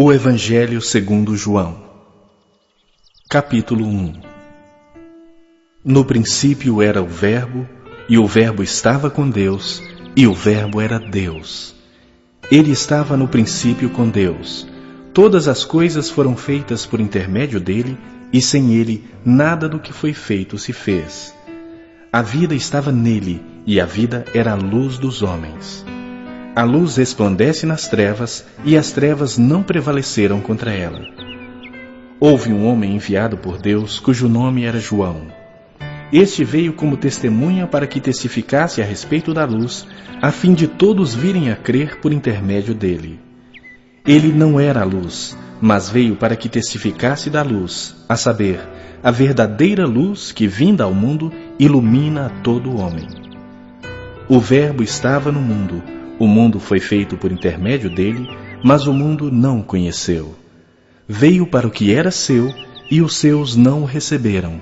O Evangelho segundo João. Capítulo 1. No princípio era o Verbo, e o Verbo estava com Deus, e o Verbo era Deus. Ele estava no princípio com Deus. Todas as coisas foram feitas por intermédio dele, e sem ele nada do que foi feito se fez. A vida estava nele, e a vida era a luz dos homens. A luz resplandece nas trevas, e as trevas não prevaleceram contra ela. Houve um homem enviado por Deus, cujo nome era João. Este veio como testemunha para que testificasse a respeito da luz, a fim de todos virem a crer por intermédio dele. Ele não era a luz, mas veio para que testificasse da luz, a saber, a verdadeira luz que, vinda ao mundo, ilumina a todo homem. O Verbo estava no mundo. O mundo foi feito por intermédio dele, mas o mundo não o conheceu. Veio para o que era seu, e os seus não o receberam.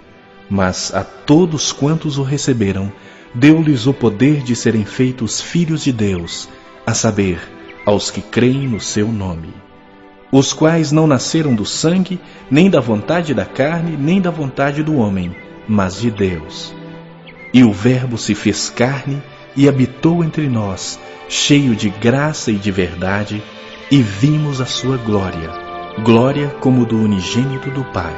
Mas a todos quantos o receberam, deu-lhes o poder de serem feitos filhos de Deus, a saber, aos que creem no seu nome. Os quais não nasceram do sangue, nem da vontade da carne, nem da vontade do homem, mas de Deus. E o Verbo se fez carne e habitou entre nós, cheio de graça e de verdade, e vimos a sua glória, glória como do unigênito do Pai.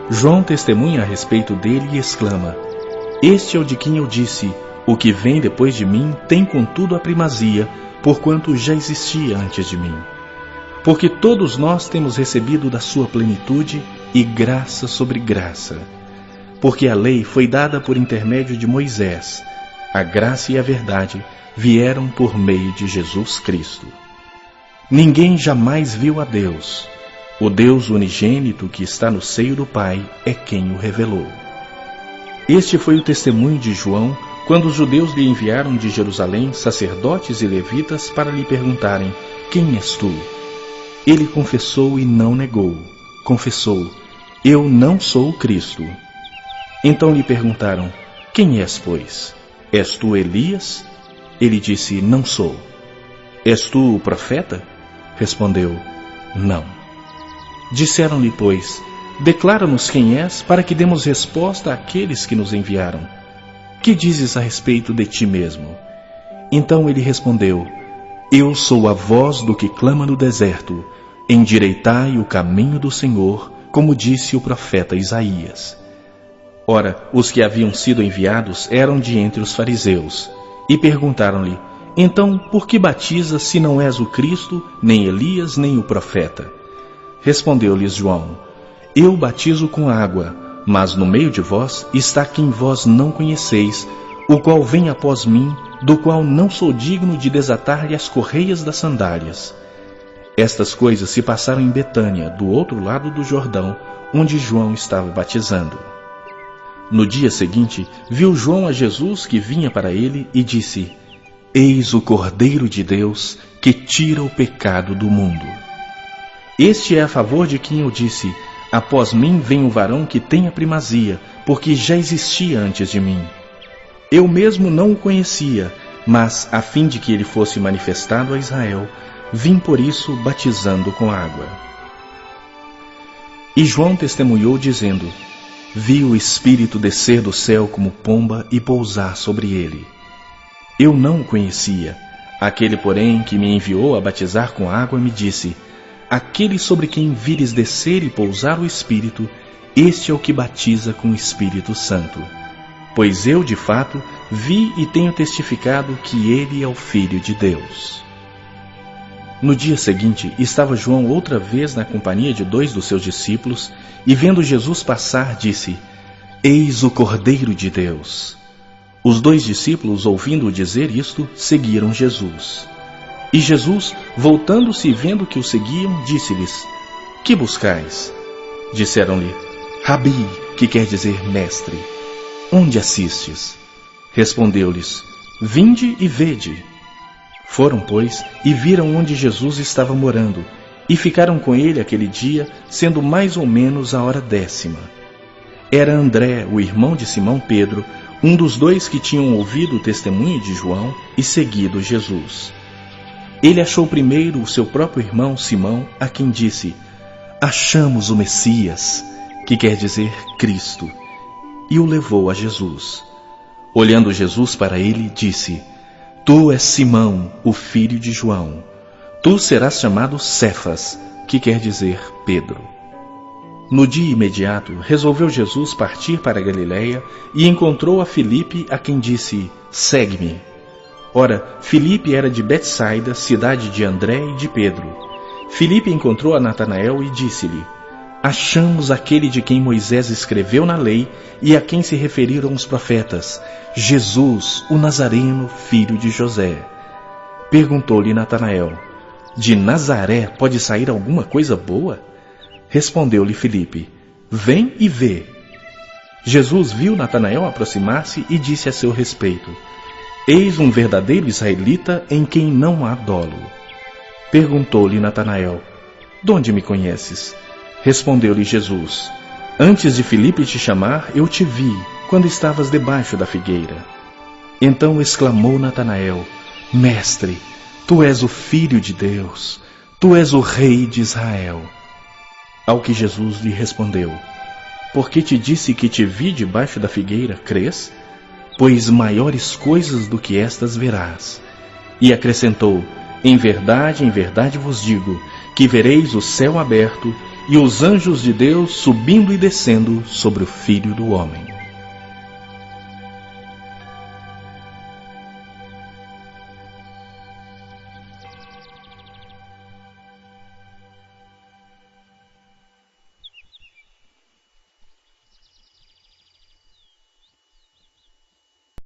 João testemunha a respeito dele e exclama: Este é o de quem eu disse, o que vem depois de mim tem contudo a primazia, porquanto já existia antes de mim. Porque todos nós temos recebido da sua plenitude, e graça sobre graça. Porque a lei foi dada por intermédio de Moisés, a graça e a verdade vieram por meio de Jesus Cristo. Ninguém jamais viu a Deus. O Deus unigênito que está no seio do Pai é quem o revelou. Este foi o testemunho de João, quando os judeus lhe enviaram de Jerusalém sacerdotes e levitas para lhe perguntarem: Quem és tu? Ele confessou e não negou. Confessou: Eu não sou o Cristo. Então lhe perguntaram: Quem és, pois? És tu Elias? Ele disse: Não sou. És tu o profeta? Respondeu: Não. Disseram-lhe, pois: Declara-nos quem és, para que demos resposta àqueles que nos enviaram. Que dizes a respeito de ti mesmo? Então ele respondeu: Eu sou a voz do que clama no deserto, endireitai o caminho do Senhor, como disse o profeta Isaías. Ora, os que haviam sido enviados eram de entre os fariseus, e perguntaram-lhe: Então, por que batizas se não és o Cristo, nem Elias, nem o profeta? Respondeu-lhes João: Eu batizo com água, mas no meio de vós está quem vós não conheceis, o qual vem após mim, do qual não sou digno de desatar-lhe as correias das sandálias. Estas coisas se passaram em Betânia, do outro lado do Jordão, onde João estava batizando. No dia seguinte, viu João a Jesus que vinha para ele e disse: Eis o Cordeiro de Deus que tira o pecado do mundo. Este é a favor de quem eu disse: Após mim vem o varão que tem a primazia, porque já existia antes de mim. Eu mesmo não o conhecia, mas, a fim de que ele fosse manifestado a Israel, vim por isso batizando com água. E João testemunhou dizendo: Vi o Espírito descer do céu como pomba e pousar sobre ele. Eu não o conhecia. Aquele, porém, que me enviou a batizar com água me disse: Aquele sobre quem vires descer e pousar o Espírito, este é o que batiza com o Espírito Santo. Pois eu, de fato, vi e tenho testificado que ele é o Filho de Deus. No dia seguinte, estava João outra vez na companhia de 2 dos seus discípulos, e vendo Jesus passar, disse: Eis o Cordeiro de Deus. Os 2 discípulos, ouvindo-o dizer isto, seguiram Jesus. E Jesus, voltando-se e vendo que o seguiam, disse-lhes: Que buscais? Disseram-lhe: Rabi, que quer dizer mestre. Onde assistes? Respondeu-lhes: Vinde e vede. Foram, pois, e viram onde Jesus estava morando, e ficaram com ele aquele dia, sendo mais ou menos a hora 10ª. Era André, o irmão de Simão Pedro, um dos 2 que tinham ouvido o testemunho de João e seguido Jesus. Ele achou primeiro o seu próprio irmão Simão, a quem disse: achamos o Messias, que quer dizer Cristo, e o levou a Jesus. Olhando Jesus para ele, disse: tu és Simão, o filho de João. Tu serás chamado Cefas, que quer dizer Pedro. No dia imediato, resolveu Jesus partir para a Galiléia e encontrou a Filipe, a quem disse: segue-me. Ora, Filipe era de Betsaida, cidade de André e de Pedro. Filipe encontrou a Natanael e disse-lhe: achamos aquele de quem Moisés escreveu na lei e a quem se referiram os profetas, Jesus, o Nazareno, filho de José. Perguntou-lhe Natanael: de Nazaré pode sair alguma coisa boa? Respondeu-lhe Filipe: vem e vê. Jesus viu Natanael aproximar-se e disse a seu respeito: eis um verdadeiro israelita em quem não há dolo. Perguntou-lhe Natanael: de onde me conheces? Respondeu-lhe Jesus: antes de Filipe te chamar, eu te vi, quando estavas debaixo da figueira. Então exclamou Natanael: mestre, tu és o Filho de Deus, tu és o Rei de Israel. Ao que Jesus lhe respondeu: porque te disse que te vi debaixo da figueira, crês? Pois maiores coisas do que estas verás. E acrescentou: em verdade vos digo, que vereis o céu aberto e os anjos de Deus subindo e descendo sobre o Filho do Homem.